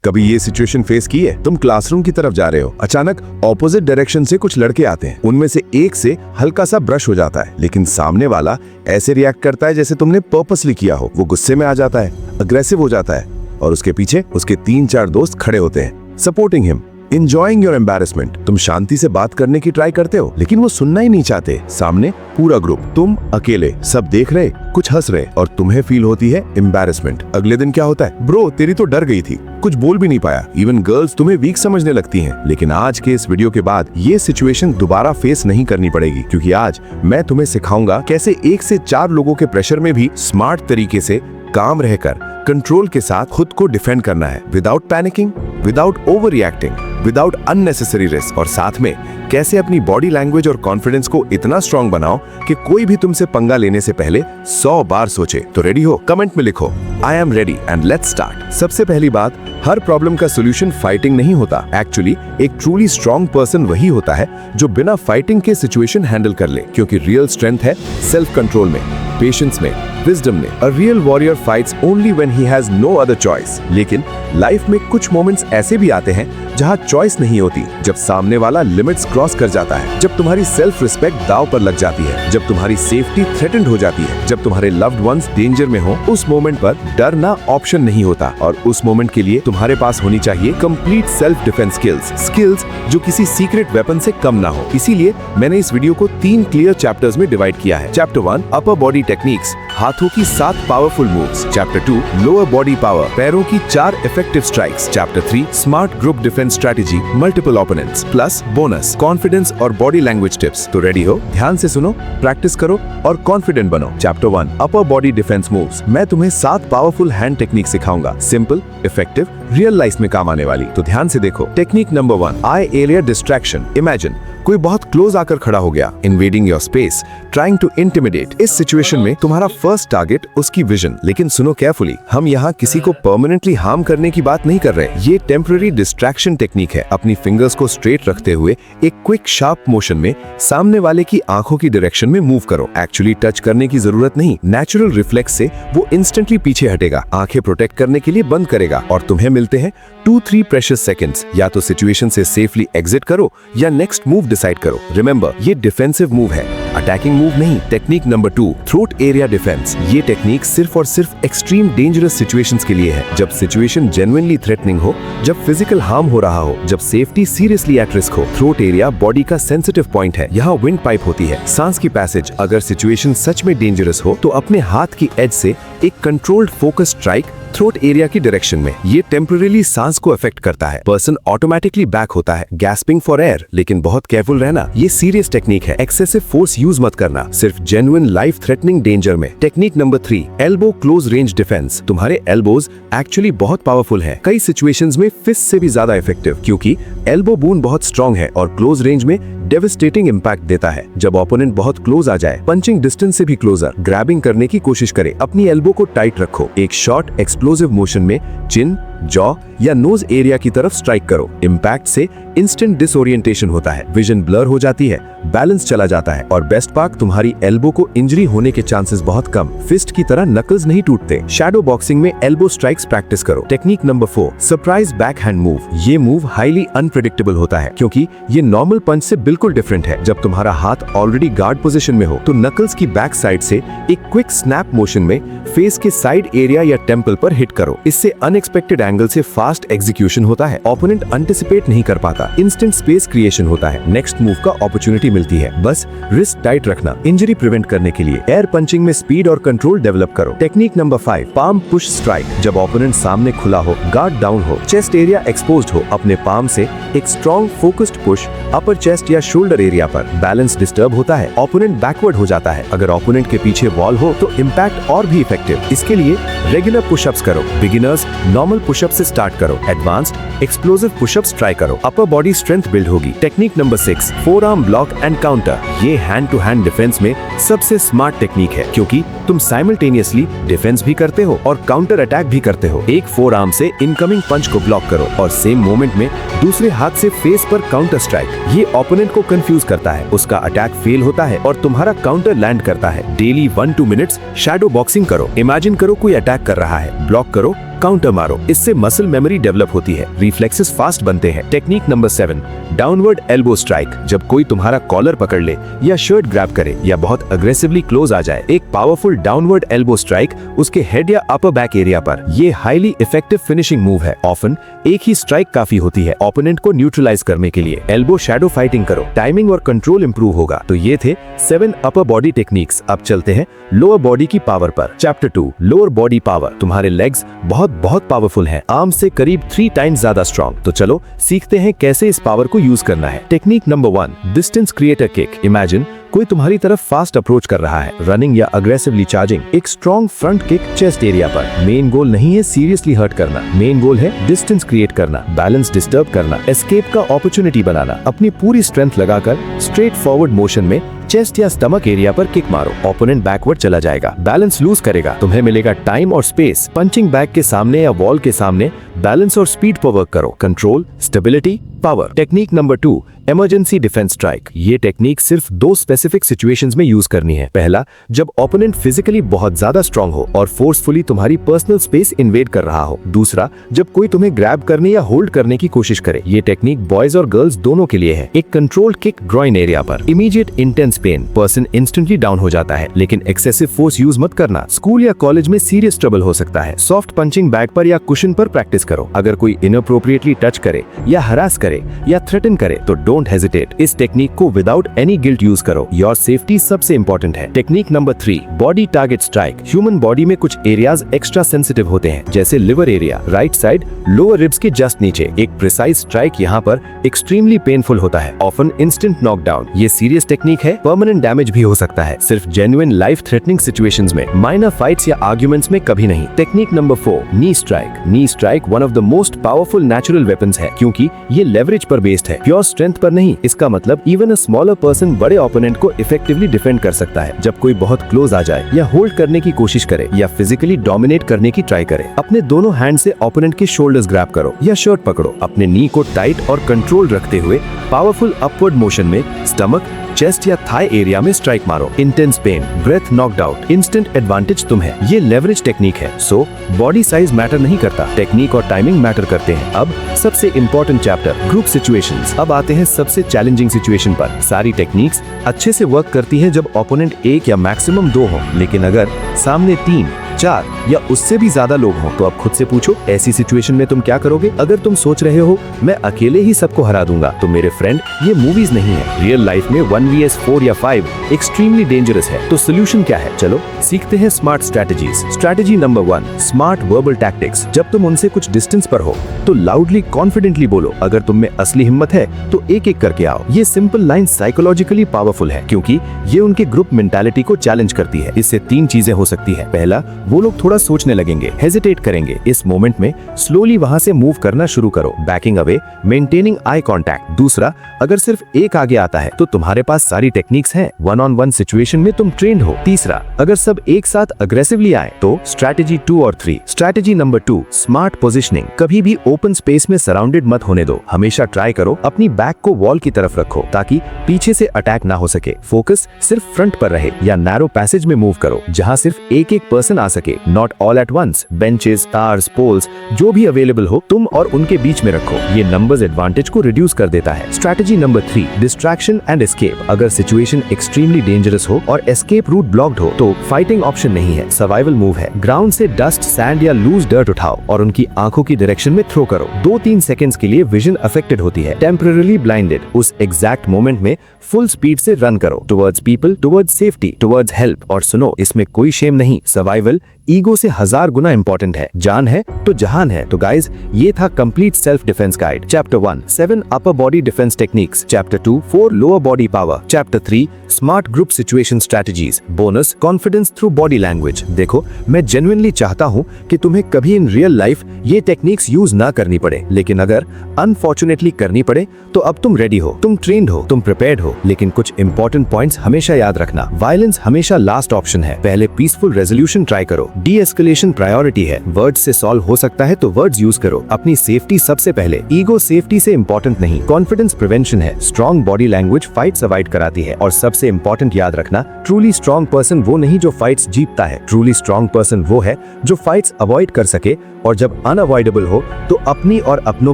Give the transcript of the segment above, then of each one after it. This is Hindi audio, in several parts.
कभी ये सिचुएशन फेस की है? तुम क्लासरूम की तरफ जा रहे हो, अचानक ऑपोजिट डायरेक्शन से कुछ लड़के आते हैं। उनमें से एक से हल्का सा ब्रश हो जाता है, लेकिन सामने वाला ऐसे रिएक्ट करता है जैसे तुमने पर्पसली किया हो। वो गुस्से में आ जाता है, अग्रेसिव हो जाता है, और उसके पीछे उसके 3-4 दोस्त खड़े होते हैं, supporting him, enjoying your embarrassment। तुम शांति से बात करने की ट्राई करते हो, लेकिन वो सुनना ही नहीं चाहते। सामने पूरा ग्रुप, तुम अकेले, सब देख रहे, कुछ हंस रहे, और तुम्हें फील होती है एम्बैरेसमेंट। अगले दिन क्या होता है? ब्रो, तेरी तो डर गई थी, कुछ बोल भी नहीं पाया। इवन गर्ल्स तुम्हें वीक समझने लगती हैं। लेकिन आज के इस वीडियो के बाद ये सिचुएशन दोबारा फेस नहीं करनी पड़ेगी, क्योंकि आज मैं तुम्हें सिखाऊंगा कैसे 1 से 4 लोगों के प्रेशर में भी स्मार्ट तरीके से काम रहकर कंट्रोल के साथ खुद को डिफेंड करना है, without panicking, without over reacting, without unnecessary risk. और साथ में कैसे अपनी बॉडी लैंग्वेज और कॉन्फिडेंस को इतना स्ट्रांग बनाओ कि कोई भी तुमसे पंगा लेने से पहले 100 बार सोचे। तो रेडी हो? कमेंट में लिखो I am ready and let's start. सबसे पहली बात, हर प्रॉब्लम का सोल्यूशन फाइटिंग नहीं होता। एक्चुअली एक ट्रूली स्ट्रांग पर्सन वही होता है जो बिना फाइटिंग के सिचुएशन हैंडल कर ले, क्योंकि रियल स्ट्रेंथ है सेल्फ कंट्रोल में, पेशेंस में, विजडम में। A real warrior fights only when he has no other choice. लेकिन लाइफ में कुछ मोमेंट्स ऐसे भी आते हैं जहां चॉइस नहीं होती, जब सामने वाला लिमिट्स क्रॉस कर जाता है, जब तुम्हारी सेल्फ रिस्पेक्ट दांव पर लग जाती है, जब तुम्हारी सेफ्टी थ्रेटेंड हो जाती है, जब तुम्हारे लव्ड वंस डेंजर में हो। उस मोमेंट पर डरना ऑप्शन नहीं होता, और उस मोमेंट के लिए तुम्हारे पास होनी चाहिए कंप्लीट सेल्फ डिफेंस स्किल्स जो किसी सीक्रेट वेपन से कम ना हो। इसीलिए मैंने इस वीडियो को 3 क्लियर चैप्टर्स में डिवाइड किया है। चैप्टर 1 अपर बॉडी टेक्निक्स, हाथों की 7 powerful moves. Chapter 2 lower body power, पैरों की 4 effective strikes. Chapter 3 smart group defence strategy, multiple opponents, plus bonus confidence और बॉडी लैंग्वेज टिप्स। तो रेडी हो? ध्यान से सुनो, प्रैक्टिस करो और कॉन्फिडेंट बनो। Chapter 1 upper body defence moves. मैं तुम्हें 7 पावरफुल हैंड टेक्निक सिखाऊंगा, सिंपल, इफेक्टिव, रियल लाइफ में काम आने वाली। तो ध्यान से देखो। टेक्निक नंबर 1 आई एरिया डिस्ट्रैक्शन। इमेजिन कोई बहुत क्लोज आकर खड़ा हो गया, invading your space, trying to intimidate. इस सिचुएशन में तुम्हारा फर्स्ट टारगेट उसकी विजन। लेकिन सुनो केयरफुली, हम यहाँ किसी को परमानेंटली हार्म करने की बात नहीं कर रहे। ये टेम्पररी डिस्ट्रैक्शन टेक्निक है। अपनी फिंगर्स को स्ट्रेट रखते हुए एक क्विक शार्प मोशन में सामने वाले की आंखों की डायरेक्शन में मूव करो। एक्चुअली टच करने की जरूरत नहीं, नेचुरल रिफ्लेक्स से वो इंस्टेंटली पीछे हटेगा, आंखें प्रोटेक्ट करने के लिए बंद करेगा, और तुम्हें मिलते हैं 2-3 प्रेशियस सेकंड्स। या तो सिचुएशन से सेफली एग्जिट करो या नेक्स्ट मूव डिसाइड करो। रिमेंबर, ये डिफेंसिव मूव है, अटैकिंग मूव नहीं। Technique number 2 throat area defence. ये टेक्निक सिर्फ और सिर्फ एक्सट्रीम डेंजरस सिचुएशंस के लिए है, जब सिचुएशन जेन्युइनली थ्रेटनिंग हो, जब फिजिकल हार्म हो रहा हो, जब सेफ्टी सीरियसली एट रिस्क हो। थ्रोट एरिया बॉडी का सेंसिटिव पॉइंट है, यहाँ विंड पाइप होती है, सांस की पैसेज। अगर सिचुएशन सच में डेंजरस हो तो अपने हाथ की एज से एक controlled focus strike throat area की डायरेक्शन में। ये टेम्परेरीली सांस को अफेक्ट करता है, पर्सन ऑटोमेटिकली बैक होता है, गैस्पिंग फॉर एयर। लेकिन बहुत केयरफुल रहना, ये सीरियस टेक्निक है, एक्सेसिव फोर्स यूज मत करना, सिर्फ जेन्युइन लाइफ थ्रेटनिंग डेंजर में। Technique number 3 elbow close range defence. तुम्हारे एल्बोज एक्चुअली बहुत पावरफुल है, कई सिचुएशंस में फिस्ट से भी ज्यादा इफेक्टिव, क्योंकि एल्बो बोन बहुत स्ट्रॉन्ग है और क्लोज रेंज में डेविस्टेटिंग इंपैक्ट देता है। जब ओपोनेंट बहुत क्लोज आ जाए, पंचिंग डिस्टेंस से भी क्लोजर, ग्रैबिंग करने की कोशिश करे। अपनी एल्बो को टाइट रखो, एक शॉर्ट एक्सप्लोसिव मोशन में चिन, जॉ या नोज एरिया की तरफ स्ट्राइक करो। इंपैक्ट से इंस्टेंट डिसओरिएंटेशन होता है, विजन ब्लर हो जाती है, बैलेंस चला जाता है, और बेस्ट पार्ट, तुम्हारी एल्बो को इंजरी होने के चांसेस बहुत कम। फिस्ट की तरह नकल्स नहीं टूटते। शैडो बॉक्सिंग में एल्बो स्ट्राइक्स प्रैक्टिस करो। Technique number 4 surprise backhand move. ये मूव हाईली अनप्रेडिक्टेबल होता है, क्योंकि ये नॉर्मल पंच से बिल्कुल डिफरेंट है। जब तुम्हारा हाथ ऑलरेडी गार्ड पोजीशन में हो, तो नकल्स की बैक साइड से एक क्विक स्नैप मोशन में फेस के साइड एरिया या टेम्पल पर हिट करो। इससे अनएक्सपेक्टेड एंगल से फास्ट एग्जीक्यूशन होता है, ओपोनेंट एंटिसिपेट नहीं कर पाता, इंस्टेंट स्पेस क्रिएशन होता है, नेक्स्ट मूव का अपॉर्चुनिटी मिलती है। बस रिस्ट टाइट रखना। इंजरी प्रिवेंट करने के लिए एयर पंचिंग में स्पीड और कंट्रोल डेवलप करो। Technique number 5 palm push strike. जब ओपोनेंट सामने खुला हो, गार्ड डाउन हो, चेस्ट एरिया एक्सपोज्ड हो, अपने पाम से एक स्ट्रॉन्ग फोकस्ड पुश अपर चेस्ट या शोल्डर एरिया पर। बैलेंस डिस्टर्ब होता है, ओपोनेंट बैकवर्ड हो जाता है। अगर ओपोनेंट के पीछे वॉल हो तो इम्पैक्ट और भी इफेक्टिव। इसके लिए रेगुलर पुशअप्स करो। बिगिनर्स नॉर्मल पुशअप से स्टार्ट करो, एडवांस्ड एक्सप्लोसिव पुशअप्स ट्राई करो, अपर बॉडी स्ट्रेंथ बिल्ड होगी। Technique number 6 four arm block and counter. ये हैंड टू हैंड डिफेंस में सबसे स्मार्ट टेक्निक है, क्योंकि तुम साइमल्टेनियसली डिफेंस भी करते हो और काउंटर अटैक भी करते हो। एक फोर आर्म से इनकमिंग पंच को ब्लॉक करो और सेम मोमेंट में दूसरे हाथ से फेस पर काउंटर स्ट्राइक। ये ओपोनेंट को कंफ्यूज करता है, उसका अटैक फेल होता है और तुम्हारा काउंटर लैंड करता है। डेली 1-2 मिनट्स शैडो बॉक्सिंग करो। इमेजिन करो कोई अटैक कर रहा है, ब्लॉक करो, काउंटर मारो, इससे मसल मेमोरी डेवलप होती है, रिफ्लेक्सेस फास्ट बनते हैं। Technique number 7, downward elbow strike. जब कोई तुम्हारा कॉलर पकड़ ले या शर्ट ग्रैब करे या बहुत अग्रेसिवली क्लोज आ जाए, एक पावरफुल डाउनवर्ड एल्बो स्ट्राइक उसके हेड या अपर बैक एरिया पर। ये हाईली इफेक्टिव फिनिशिंग मूव है। ऑफन एक ही स्ट्राइक काफी होती है ओपोनेंट को न्यूट्रलाइज करने के लिए। एल्बो शैडो फाइटिंग करो, टाइमिंग और कंट्रोल इंप्रूव होगा। तो ये थे 7 अपर बॉडी टेक्निक्स। अब चलते हैं लोअर बॉडी की पावर पर। Chapter 2, lower body power. तुम्हारे लेग्स बहुत पावरफुल हैं, आर्म से करीब 3 टाइम्स ज्यादा स्ट्रॉन्ग। तो चलो सीखते हैं कैसे इस पावर को यूज करना है। Technique number 1, distance creator kick. Imagine कोई तुम्हारी तरफ फास्ट अप्रोच कर रहा है, रनिंग या अग्रेसिवली चार्जिंग। एक strong front kick chest area पर। मेन गोल नहीं है सीरियसली हर्ट करना, मेन गोल है डिस्टेंस क्रिएट करना, बैलेंस डिस्टर्ब करना, एस्केप का अपॉर्चुनिटी बनाना। अपनी पूरी स्ट्रेंथ लगाकर स्ट्रेट फॉरवर्ड मोशन में चेस्ट या स्टमक एरिया पर किक मारो। ओपोनेंट बैकवर्ड चला जाएगा, बैलेंस लूज करेगा, तुम्हें मिलेगा टाइम और स्पेस। पंचिंग बैग के सामने या वॉल के सामने बैलेंस और स्पीड पर वर्क करो। Control, stability, power. Technique number 2, emergency defence strike. ये टेक्निक सिर्फ 2 स्पेसिफिक सिचुएशंस में यूज करनी है। पहला, जब ओपोनेंट फिजिकली बहुत ज्यादा स्ट्रांग हो और फोर्सफुली तुम्हारी पर्सनल स्पेस इन्वेड कर रहा हो। दूसरा, जब कोई तुम्हें ग्रैब करने या होल्ड करने की कोशिश करे। ये टेक्निक बॉयज और गर्ल्स दोनों के लिए है। एक कंट्रोल्ड किक ग्रॉइन एरिया पर, immediate intense pen, person instantly down हो जाता है, लेकिन एक्सेसिव फोर्स यूज मत करना, स्कूल या कॉलेज में सीरियस ट्रबल हो सकता है। सॉफ्ट पंचिंग बैग पर या कुशन पर प्रैक्टिस करो। अगर कोई इनअप्रोप्रिएटली टच करे या हरास करे या थ्रेटन करे तो डोंट हेजिटेट। इस टेक्निक को विदाउट एनी गिल्ट यूज करो। योर सेफ्टी सबसे इंपॉर्टेंट है। Technique number 3, body target strike. Human body में कुछ एरियाज एक्स्ट्रा सेंसिटिव होते हैं, जैसे liver area, right side, lower ribs के जस्ट नीचे। एक प्रिसाइज स्ट्राइक यहाँ पर एक्सट्रीमली पेनफुल होता है, ऑफन इंस्टेंट नॉकडाउन। ये सीरियस टेक्निक है, परमानेंट डैमेज भी हो सकता है, सिर्फ जेन्युइन लाइफ थ्रेटनिंग सिचुएशंस में, माइनर फाइट्स या आर्ग्यूमेंट्स में कभी नहीं। Technique number 4, knee strike. Knee strike one of the most powerful natural weapons है, क्योंकि ये लेवरेज पर बेस्ड है, प्योर स्ट्रेंथ पर नहीं। इसका मतलब इवन अ स्मॉलर पर्सन बड़े ओपोनेंट को इफेक्टिवली डिफेंड कर सकता है। जब कोई बहुत क्लोज आ जाए या होल्ड करने की कोशिश करे या फिजिकली डोमिनेट करने की ट्राई करे, अपने दोनों हैंड से ओपोनेंट के शोल्डर्स ग्रैब करो या शर्ट पकड़ो। अपने नी को टाइट और कंट्रोल रखते हुए पावरफुल अपवर्ड मोशन में स्टमक, चेस्ट या थाई एरिया में स्ट्राइक मारो। Intense pain, breath knocked out, instant advantage तुम है। ये लेवरेज टेक्निक है, सो बॉडी साइज मैटर नहीं करता, टेक्निक और टाइमिंग मैटर करते हैं। अब सबसे इंपॉर्टेंट चैप्टर, ग्रुप सिचुएशंस। अब आते हैं सबसे चैलेंजिंग सिचुएशन पर। सारी टेक्निक्स अच्छे से वर्क करती है जब ओपोनेंट 1 या मैक्सिमम 2 हो, लेकिन अगर सामने 3, 4 या उससे भी ज्यादा लोग हों, तो अब खुद से पूछो, ऐसी सिचुएशन में तुम क्या करोगे? अगर तुम सोच रहे हो मैं अकेले ही सबको हरा दूंगा, तो मेरे फ्रेंड ये मूवीज नहीं है। रियल लाइफ में 1vs 4 या 5 एक्सट्रीमली डेंजरस है। तो सोल्यूशन क्या है? चलो सीखते हैं smart strategies. Strategy number 1, smart verbal tactics. जब तुम उनसे कुछ डिस्टेंस पर हो तो लाउडली कॉन्फिडेंटली बोलो। अगर तुम में असली हिम्मत है तो एक एक करके आओ। ये सिंपल लाइन साइकोलॉजिकली पावरफुल है, क्योंकि ये उनके ग्रुप मेंटालिटी को चैलेंज करती है। इससे 3 चीजें हो सकती है। पहला, वो लोग थोड़ा सोचने लगेंगे, हेजिटेट करेंगे। इस मोमेंट में स्लोली वहां से मूव करना शुरू करो, banking away, maintaining eye contact. दूसरा, अगर सिर्फ एक आगे आता है तो तुम्हारे पास सारी टेक्निक्स हैं, 1-on-1 सिचुएशन में तुम ट्रेंड हो। तीसरा, अगर सब एक साथ अग्रेसिवली आए तो स्ट्रैटेजी 2 और 3। Strategy number 2, smart positioning. कभी भी ओपन स्पेस में सराउंडेड मत होने दो। हमेशा ट्राई करो अपनी बैक को वॉल की तरफ रखो, ताकि पीछे से अटैक ना हो सके। फोकस सिर्फ फ्रंट पर रहे, या नैरो पैसेज में मूव करो जहां सिर्फ एक एक पर्सन आ सके, not all at once. Benches, tars, poles जो भी अवेलेबल हो तुम और उनके बीच में रखो। ये नंबर्स एडवांटेज को रिड्यूस कर देता है। Strategy number 3, distraction and escape. अगर सिचुएशन एक्सट्रीमली डेंजरस हो और एस्केप रूट ब्लॉक्ड हो तो फाइटिंग ऑप्शन नहीं है, सर्वाइवल मूव है। ग्राउंड से डस्ट, सैंड या लूज डर्ट उठाओ और उनकी आंखों की डायरेक्शन में थ्रो करो। 2-3 सेकंड्स के लिए विजन अफेक्टेड होती है, टेम्पररीली ब्लाइंडेड। उस एग्जैक्ट मोमेंट में फुल स्पीड से रन करो, towards people, towards safety, towards help. और सुनो, इसमें कोई शेम नहीं। सर्वाइवल ईगो से 1000 गुना इंपॉर्टेंट है। जान है तो जहान है। तो गाइज, ये था complete self defence guide. Chapter 1, 7 upper body defence techniques. Chapter 2, 4 lower body power. Chapter 3, smart group situation strategies. Bonus, confidence through body language. देखो, मैं जेन्युइनली चाहता हूँ कि तुम्हें कभी इन रियल लाइफ ये टेक्निक्स यूज ना करनी पड़े, लेकिन अगर अनफॉर्चुनेटली करनी पड़े तो अब तुम रेडी हो, तुम ट्रेंड हो, तुम प्रिपेयर्ड हो। लेकिन कुछ इंपॉर्टेंट पॉइंट्स हमेशा याद रखना। वायलेंस हमेशा लास्ट ऑप्शन है। पहले पीसफुल रेजोल्यूशन ट्राई करो। डी एस्केलेशन प्रायोरिटी है। वर्ड्स से सॉल्व हो सकता है तो वर्ड्स यूज करो। अपनी सेफ्टी सबसे पहले, ईगो सेफ्टी से इंपॉर्टेंट नहीं। कॉन्फिडेंस प्रिवेंशन है। Strong body language fights avoid कराती है। और सबसे इंपॉर्टेंट याद रखना, ट्रूली स्ट्रॉन्ग पर्सन वो नहीं जो फाइट्स जीतता है, ट्रूली स्ट्रॉन्ग पर्सन वो है जो फाइट्स अवॉइड कर सके और जब अनअवॉइडेबल हो तो अपनी और अपनों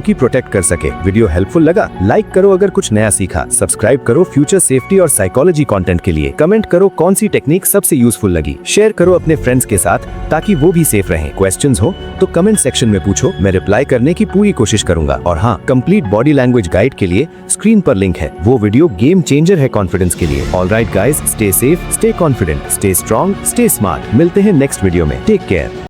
की प्रोटेक्ट कर सके। वीडियो हेल्पफुल लगा? लाइक करो अगर कुछ नया सीखा, सब्सक्राइब करो फ्यूचर सेफ्टी और साइकोलॉजी कंटेंट के लिए, कमेंट करो कौन सी टेक्निक सबसे यूजफुल लगी, शेयर करो अपने फ्रेंड्स के साथ ताकि वो भी सेफ रहें। क्वेश्चंस हो तो कमेंट सेक्शन में पूछो, मैं रिप्लाई करने की पूरी कोशिश करूंगा। और हाँ, कंप्लीट बॉडी लैंग्वेज गाइड के लिए स्क्रीन पर लिंक है, वो वीडियो गेम चेंजर है कॉन्फिडेंस के लिए। Alright guys, stay safe, stay confident, stay strong, stay smart. मिलते हैं नेक्स्ट वीडियो में। Take care.